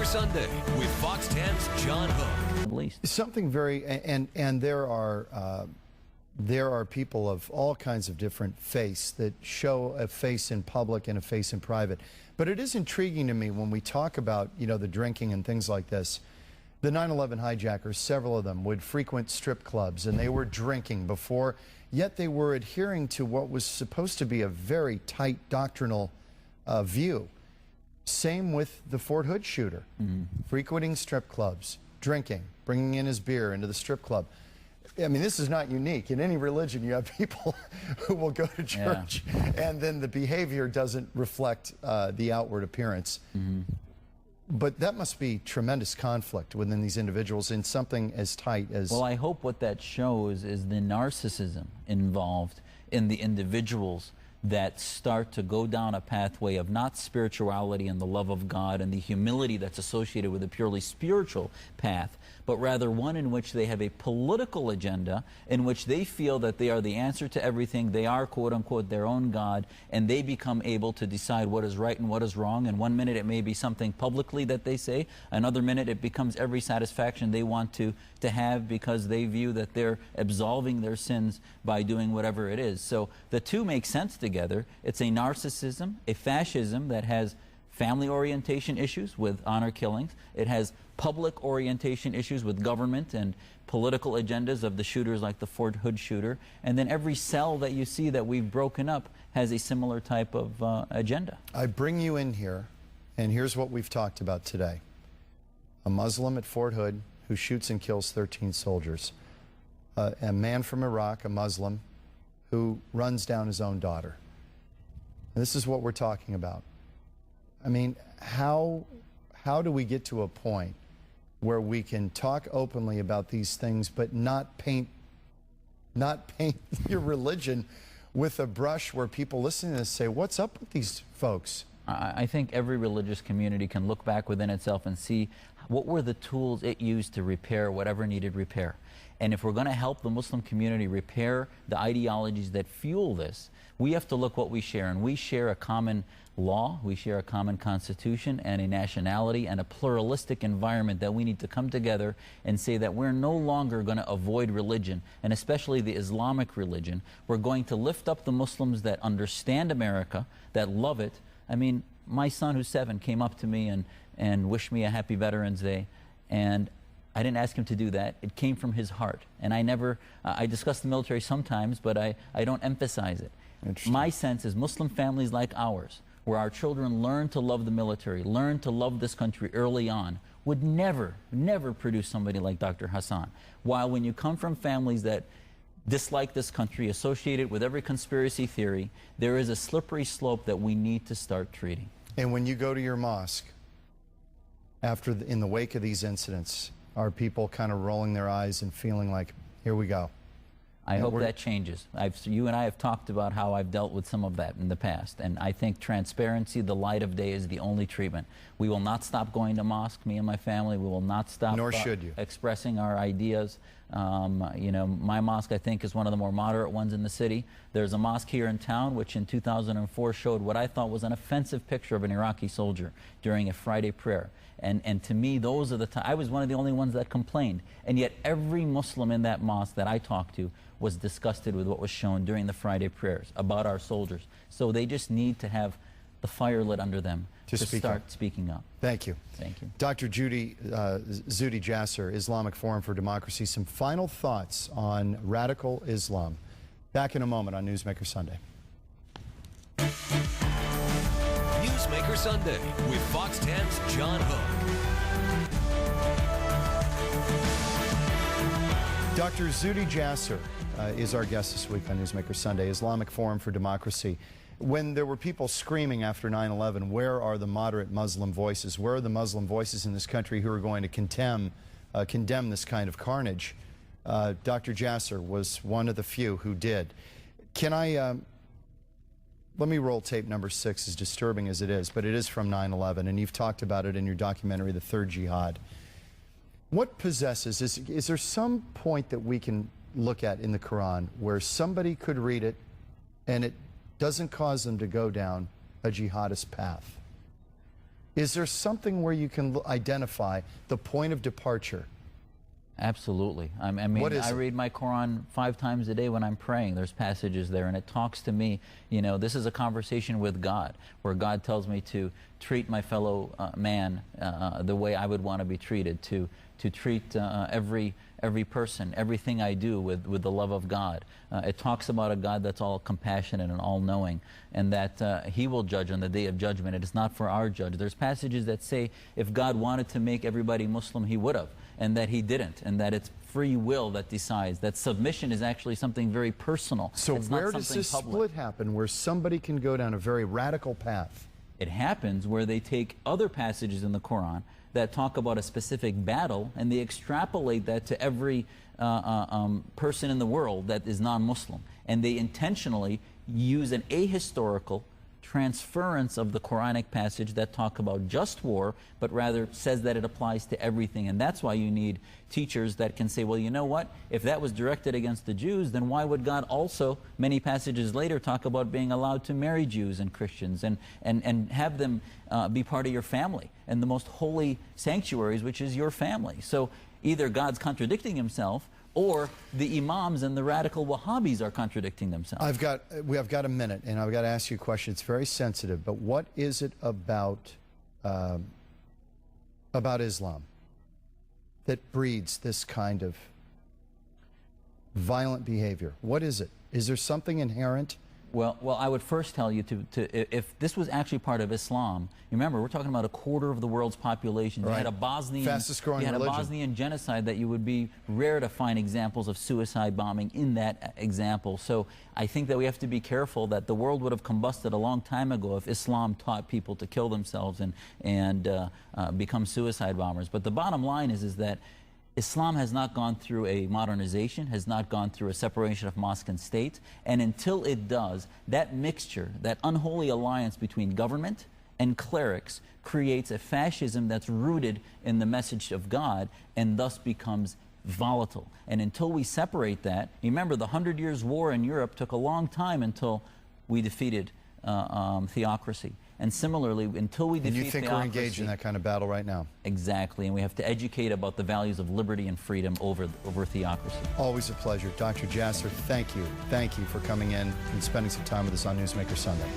Newsmaker Sunday with Fox 10's John Hook. At least Something very, and there are people of all kinds of different faiths that show a face in public and a face in private. But it is intriguing to me when we talk about, the drinking and things like this. The 9/11 hijackers, several of them, would frequent strip clubs and they were drinking before, yet they were adhering to what was supposed to be a very tight doctrinal view. Same with the Fort Hood shooter, frequenting strip clubs, drinking, bringing in his beer into the strip club. I mean, this is not unique. In any religion, you have people who will go to church and then the behavior doesn't reflect the outward appearance. But that must be tremendous conflict within these individuals in something as tight as... Well, I hope what that shows is the narcissism involved in the individuals that start to go down a pathway of not spirituality and the love of God and the humility that's associated with a purely spiritual path, but rather one in which they have a political agenda, in which they feel that they are the answer to everything, they are quote-unquote their own God, and they become able to decide what is right and what is wrong. And one minute it may be something publicly that they say, another minute it becomes every satisfaction they want to have because they view that they're absolving their sins by doing whatever it is. So the two make sense together. It's a narcissism, a fascism that has family orientation issues with honor killings. It has public orientation issues with government and political agendas of the shooters like the Fort Hood shooter. And then every cell that you see that we've broken up has a similar type of agenda. I bring you in here, and here's what we've talked about today. A Muslim at Fort Hood who shoots and kills 13 soldiers. A man from Iraq, a Muslim, who runs down his own daughter. And this is what we're talking about. I mean, how do we get to a point where we can talk openly about these things but not paint your religion with a brush where people listening to this say, what's up with these folks? I think every religious community can look back within itself and see what were the tools it used to repair whatever needed repair. And if we're going to help the Muslim community repair the ideologies that fuel this, we have to look what we share. And we share a common law, we share a common constitution and a nationality and a pluralistic environment that we need to come together and say that we're no longer going to avoid religion, and especially the Islamic religion. We're going to lift up the Muslims that understand America, that love it. I mean, my son who's 7 came up to me and wished me a happy Veterans Day, and I didn't ask him to do that. It came from his heart. And I discuss the military sometimes, but I don't emphasize it. My sense is Muslim families like ours, where our children learn to love the military, learn to love this country early on, would never produce somebody like Dr. Hassan. While when you come from families that dislike this country, associated with every conspiracy theory, there is a slippery slope that we need to start treating. And when you go to your mosque, in the wake of these incidents, are people kind of rolling their eyes and feeling like, here we go? I hope that changes. You and I have talked about how I've dealt with some of that in the past, and I think transparency, the light of day, is the only treatment. We will not stop going to mosque, me and my family. We will not stop Nor should you. Expressing our ideas. My mosque, I think, is one of the more moderate ones in the city. There's a mosque here in town which in 2004 showed what I thought was an offensive picture of an Iraqi soldier during a Friday prayer. And to me, those are the times. I was one of the only ones that complained. And yet every Muslim in that mosque that I talked to was disgusted with what was shown during the Friday prayers about our soldiers. So they just need to have the fire lit under them to start speaking up. Thank you. Thank you. Dr. Zuhdi Jasser, Islamic Forum for Democracy. Some final thoughts on radical Islam. Back in a moment on Newsmaker Sunday. Newsmaker Sunday with Fox 10's John Hook. Dr. Zuhdi Jasser is our guest this week on Newsmaker Sunday, Islamic Forum for Democracy. When there were people screaming after 9/11, where are the moderate Muslim voices? Where are the Muslim voices in this country who are going to condemn this kind of carnage? Dr. Jasser was one of the few who did. Let me roll tape number 6, as disturbing as it is, but it is from 9/11, and you've talked about it in your documentary, The Third Jihad. What possesses, is there some point that we can look at in the Quran where somebody could read it and it doesn't cause them to go down a jihadist path? Is there something where you can identify the point of departure? Absolutely. I mean, I read my Quran 5 times a day when I'm praying. There's passages there, and it talks to me. You know, this is a conversation with God, where God tells me to treat my fellow man the way I would want to be treated, to treat every person, everything I do with the love of God. It talks about a God that's all compassionate and all-knowing, and that He will judge on the day of judgment. It is not for our judge. There's passages that say if God wanted to make everybody Muslim, He would have, and that He didn't, and that it's free will that decides, that submission is actually something very personal. So it's where does this split happen, where somebody can go down a very radical path? It happens where they take other passages in the Quran that talk about a specific battle, and they extrapolate that to every person in the world that is non-Muslim. And they intentionally use an ahistorical transference of the Quranic passage that talk about just war, but rather says that it applies to everything. And that's why you need teachers that can say, well, you know what? If that was directed against the Jews, then why would God also, many passages later, talk about being allowed to marry Jews and Christians and have them be part of your family and the most holy sanctuaries, which is your family? So either God's contradicting Himself, or the imams and the radical Wahhabis are contradicting themselves. We have got a minute, and I've got to ask you a question. It's very sensitive, but what is it about Islam that breeds this kind of violent behavior? What is it? Is there something inherent? Well, I would first tell you if this was actually part of Islam, remember, we're talking about a quarter of the world's population. Right. You had a Bosnian, fastest growing religion. A Bosnian genocide that you would be rare to find examples of suicide bombing in that example. So I think that we have to be careful that the world would have combusted a long time ago if Islam taught people to kill themselves and become suicide bombers. But the bottom line is that Islam has not gone through a modernization, has not gone through a separation of mosque and state, and until it does, that mixture, that unholy alliance between government and clerics creates a fascism that's rooted in the message of God and thus becomes volatile. And until we separate that, remember the 100 Years' War in Europe took a long time until we defeated theocracy. And similarly, until we defeat theocracy... And you think we're engaged in that kind of battle right now? Exactly, and we have to educate about the values of liberty and freedom over theocracy. Always a pleasure. Dr. Jasser, thank you. Thank you for coming in and spending some time with us on Newsmaker Sunday.